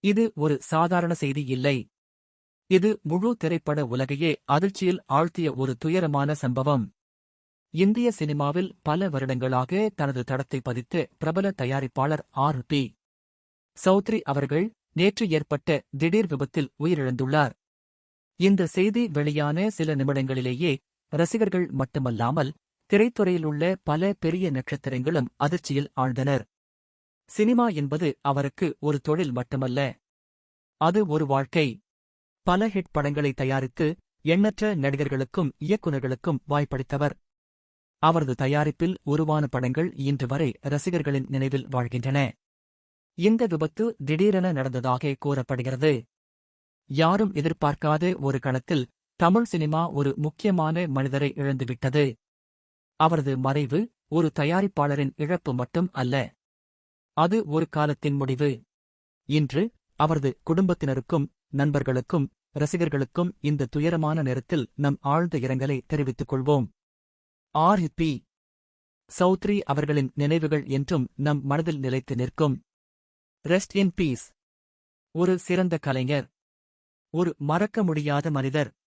இது ஒரு சாதாரண செய்தி இல்லை. இது முழு திரைப்பட உலகையே அதிர்ச்சியில் ஆழ்த்திய ஒரு துயரமான சம்பவம். இந்திய சினிமாவில் பல வருடங்களாக தனது தடத்தை பதித்த பிரபல தயாரிப்பாளர் ஆர்.பி. சௌத்ரி அவர்கள் நேற்று ஏற்பட்ட திடீர் விபத்தில் உயிரிழந்துள்ளார். இந்த செய்தி வெளியான சில நிமிடங்களிலேயே ரசிகர்கள் மட்டுமல்லாமல் திரைத்துறையிலுள்ள பல பெரிய நட்சத்திரங்களும் அதிர்ச்சியில் ஆழ்ந்தனர். சினிமா என்பது அவருக்கு ஒரு தொழில் மட்டுமல்ல, அது ஒரு வாழ்க்கை. பல ஹிட் படங்களை தயாரித்து எண்ணற்ற நடிகர்களுக்கும் இயக்குநர்களுக்கும் வாய்ப்பளித்தவர். அவரது தயாரிப்பில் உருவான படங்கள் இன்று வரை ரசிகர்களின் நினைவில் வாழ்கின்றன. இந்த விபத்து திடீரென நடந்ததாக கூறப்படுகிறது. யாரும் எதிர்பார்க்காத ஒரு கணத்தில் தமிழ் சினிமா ஒரு முக்கியமான மனிதரை இழந்துவிட்டது. அவரது மறைவு ஒரு தயாரிப்பாளரின் இழப்பு மட்டும் அல்ல, அது ஒரு காலத்தின் முடிவு. இன்று அவரது குடும்பத்தினருக்கும் நண்பர்களுக்கும் ரசிகர்களுக்கும் இந்த துயரமான நேரத்தில் நம் ஆழ்ந்த இரங்கலை தெரிவித்துக் கொள்வோம். ஆர்.பி. சௌத்ரி அவர்களின் நினைவுகள் என்றும் நம் மனதில் நிலைத்து நிற்கும். Rest in peace. ஒரு சிறந்த கலைஞர், ஒரு மறக்க முடியாத மனிதர்.